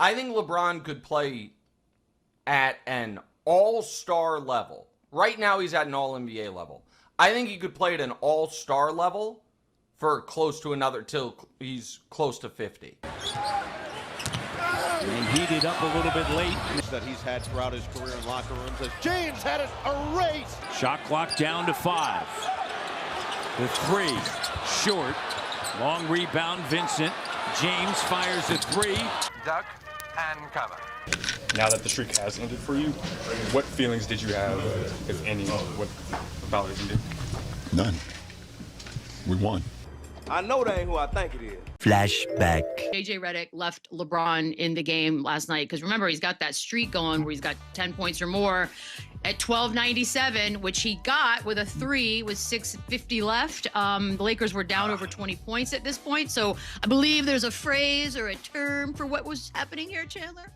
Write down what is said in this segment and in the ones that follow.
I think LeBron could play at an all-star level. Right now he's at an all-NBA level. I think he could play at an all-star level for close to another, till he's close to 50. And heated up a little bit late. That he's had throughout his career in locker rooms as James had it erased. Shot clock down to 5. The 3, short. Long rebound, Vincent. James fires the 3. Duck and cover. Now that the streak has ended for you, what feelings did you have, if any, about it ended? None. We won. I know that ain't who I think it is. Flashback. JJ Redick left LeBron in the game last night because remember, he's got that streak going where he's got 10 points or more at 12:97, which he got with a 3 with 6:50 left. The Lakers were down over 20 points at this point. So I believe there's a phrase or a term for what was happening here, Chandler.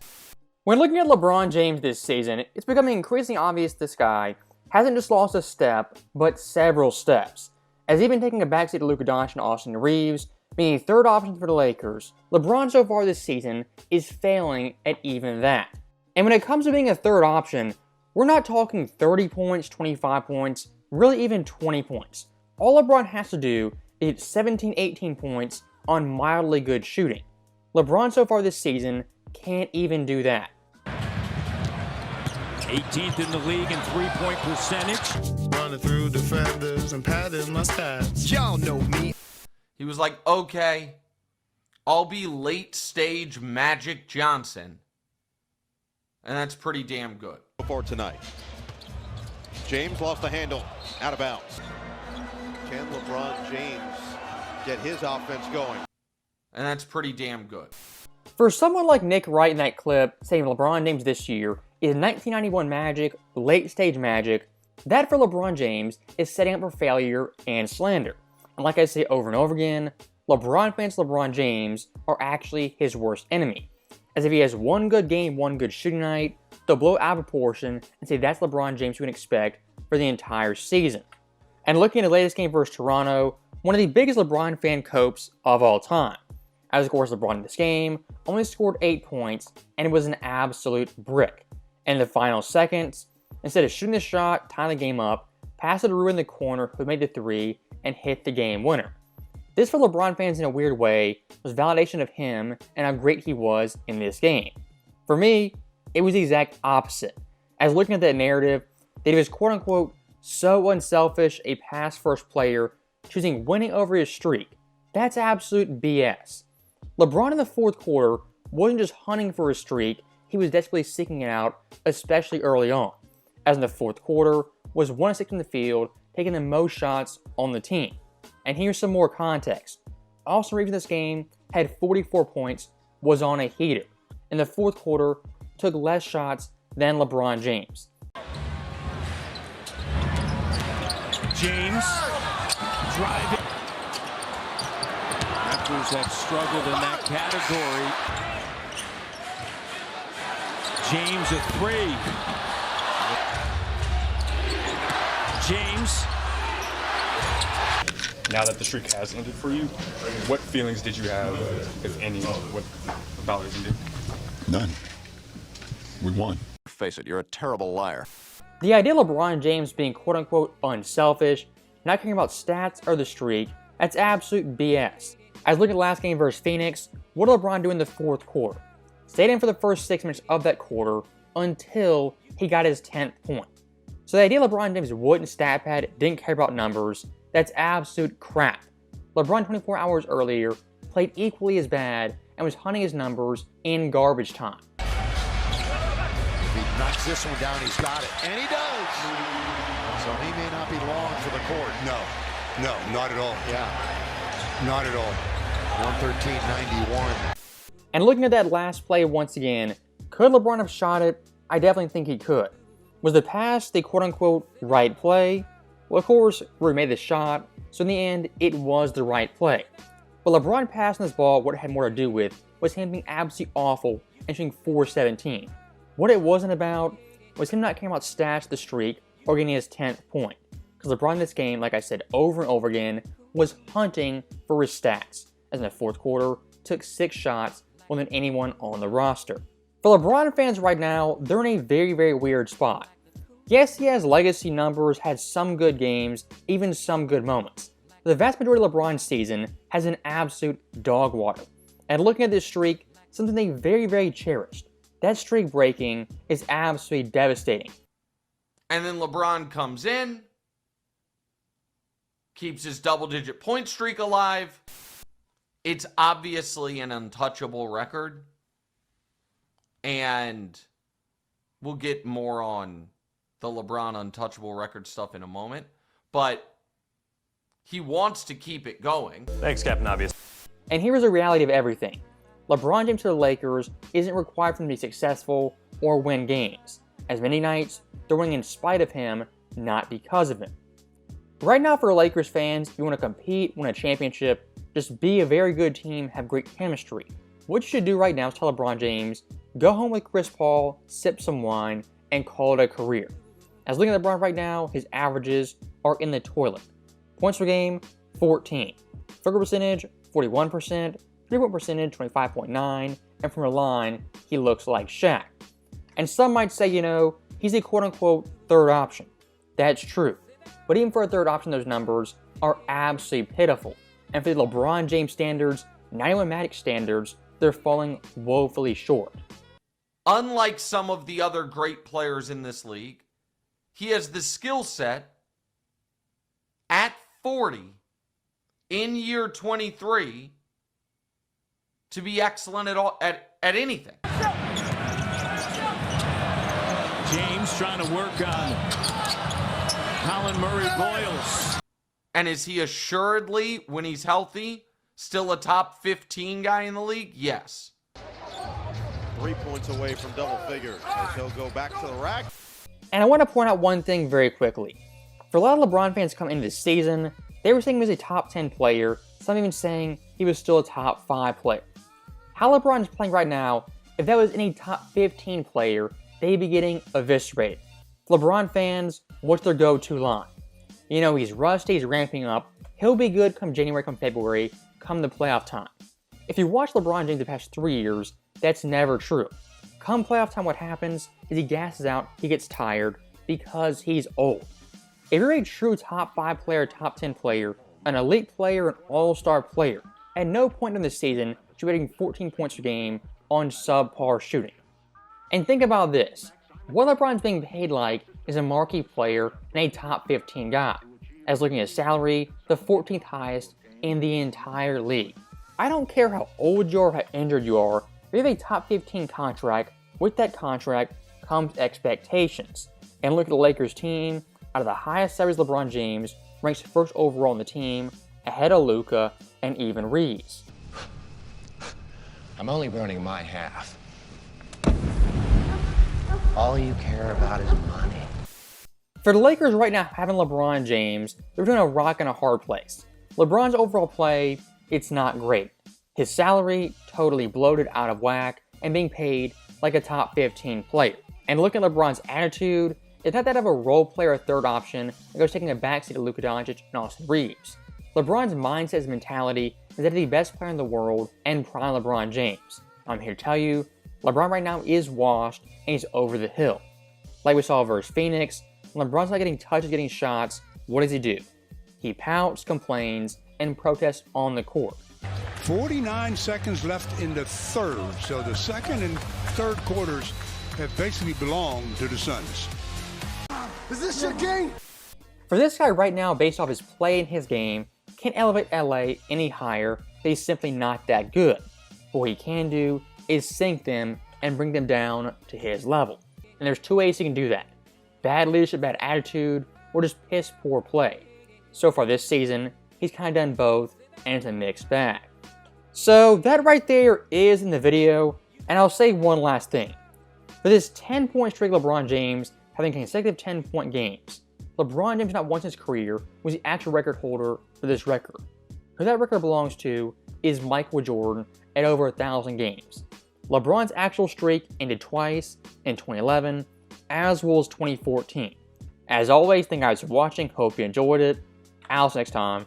When looking at LeBron James this season, it's becoming increasingly obvious this guy hasn't just lost a step, but several steps. As even taking a backseat to Luka Doncic and Austin Reeves, being a third option for the Lakers, LeBron so far this season is failing at even that. And when it comes to being a third option, we're not talking 30 points, 25 points, really even 20 points. All LeBron has to do is hit 17, 18 points on mildly good shooting. LeBron so far this season can't even do that. 18th in the league in three-point percentage. Running through defenders and padding my stats. Y'all know me. He was like, okay, I'll be late stage Magic Johnson. And that's pretty damn good. For tonight. James lost the handle, out of bounds. Can LeBron James get his offense going? And that's pretty damn good. For someone like Nick Wright in that clip saying LeBron James this year is 1991 Magic, late stage Magic, that for LeBron James is setting up for failure and slander. And like I say over and over again, LeBron fans LeBron James are actually his worst enemy. As if he has one good game, one good shooting night, they'll blow it out of proportion and say that's LeBron James you can expect for the entire season. And looking at the latest game versus Toronto, one of the biggest LeBron fan copes of all time. As of course LeBron in this game only scored 8 points and it was an absolute brick. And in the final seconds, instead of shooting the shot, tying the game up, passed it to Rui in the corner who made the 3 and hit the game winner. This for LeBron fans in a weird way was validation of him and how great he was in this game. For me, it was the exact opposite. As looking at that narrative, that he was quote-unquote so unselfish a pass-first player choosing winning over his streak. That's absolute BS. LeBron in the fourth quarter wasn't just hunting for a streak, he was desperately seeking it out, especially early on. As in the fourth quarter, was 1 of 6 in the field, taking the most shots on the team. And here's some more context. Austin Reeves in this game had 44 points, was on a heater. In the fourth quarter, took less shots than LeBron James. James driving. Raptors have struggled in that category. James a 3. James. Now that the streak has ended for you, what feelings did you have, if any, about it ended? None. We won. Face it, you're a terrible liar. The idea of LeBron James being quote-unquote unselfish, not caring about stats or the streak, that's absolute BS. As looking at the last game versus Phoenix, what did LeBron do in the fourth quarter? Stayed in for the first 6 minutes of that quarter until he got his 10th point. So the idea LeBron James wouldn't stat pad, didn't care about numbers, that's absolute crap. LeBron 24 hours earlier played equally as bad and was hunting his numbers in garbage time. If he knocks this one down, he's got it. And he does! So he may not be long for the court. No, not at all. Yeah. Not at all. 113-91. And looking at that last play once again, could LeBron have shot it? I definitely think he could. Was the pass the quote-unquote right play? Well, of course, Rui made the shot, so in the end, it was the right play. But LeBron passing this ball, what it had more to do with was him being absolutely awful and shooting .417. What it wasn't about was him not caring about stats, the streak, or getting his 10th point. Because LeBron in this game, like I said over and over again, was hunting for his stats. As in the fourth quarter, took 6 shots, more than anyone on the roster. For LeBron fans right now, they're in a very, very weird spot. Yes, he has legacy numbers, had some good games, even some good moments. The vast majority of LeBron's season has been absolute dog water. And looking at this streak, something they very, very cherished. That streak breaking is absolutely devastating. And then LeBron comes in, keeps his double-digit point streak alive. It's obviously an untouchable record. And we'll get more on the LeBron untouchable record stuff in a moment. But he wants to keep it going. Thanks, Captain Obvious. And here's the reality of everything. LeBron James to the Lakers isn't required for him to be successful or win games. As many nights, they're winning in spite of him, not because of him. Right now for Lakers fans, if you want to compete, win a championship, just be a very good team, have great chemistry. What you should do right now is tell LeBron James, go home with Chris Paul, sip some wine, and call it a career. As looking at LeBron right now, his averages are in the toilet. Points per game, 14. Field goal percentage, 41%. Three-point percentage, 25.9. And from the line, he looks like Shaq. And some might say, he's a quote-unquote third option. That's true. But even for a third option, those numbers are absolutely pitiful. And for the LeBron James standards, 91 Magic standards, they're falling woefully short. Unlike some of the other great players in this league, he has the skill set at 40 in year 23 to be excellent at anything. James trying to work on Colin Murray-Boyles. And is he assuredly, when he's healthy, still a top 15 guy in the league? Yes. 3 points away from double figures as he'll go back to the rack. And I want to point out one thing very quickly. For a lot of LeBron fans coming into this season, they were saying he was a top 10 player, some even saying he was still a top 5 player. How LeBron is playing right now, if that was any top 15 player, they'd be getting eviscerated. LeBron fans, what's their go-to line? He's rusty, he's ramping up, he'll be good come January, come February, come the playoff time. If you watch LeBron James the past 3 years, that's never true. Come playoff time, what happens is he gasses out, he gets tired, because he's old. If you're a true top 5 player, top 10 player, an elite player, an all-star player, at no point in the season should be getting 14 points per game on subpar shooting. And think about this. What LeBron's being paid like is a marquee player and a top 15 guy. As looking at salary, the 14th highest in the entire league. I don't care how old you are, how injured you are, if you have a top 15 contract, with that contract comes expectations. And look at the Lakers team, out of the highest salaries LeBron James, ranks first overall on the team, ahead of Luka and even Reeves. I'm only burning my half. All you care about is money. For the Lakers right now having LeBron James, they're doing a rock and a hard place. LeBron's overall play, it's not great. His salary, totally bloated, out of whack, and being paid like a top 15 player. And looking at LeBron's attitude, it's not that of a role player or third option that goes taking a backseat to Luka Doncic and Austin Reeves. LeBron's mindset, his mentality, is that he's the best player in the world and prime LeBron James. I'm here to tell you, LeBron right now is washed and he's over the hill. Like we saw versus Phoenix, when LeBron's not getting touches, getting shots, what does he do? He pouts, complains, and protests on the court. 49 seconds left in the third, so the second and third quarters have basically belonged to the Suns. Is this your game? For this guy right now, based off his play in his game, can't elevate LA any higher, but he's simply not that good. What he can do is sink them and bring them down to his level. And there's two ways he can do that. Bad leadership, bad attitude, or just piss poor play. So far this season, he's kind of done both, and it's a mixed bag. So that right there is in the video, and I'll say one last thing. For this 10-point streak LeBron James having consecutive 10-point games, LeBron James not once in his career was the actual record holder for this record. Who that record belongs to is Michael Jordan at over 1,000 games. LeBron's actual streak ended twice in 2011, as well as 2014. As always, thank you guys for watching, hope you enjoyed it. I'll see you next time.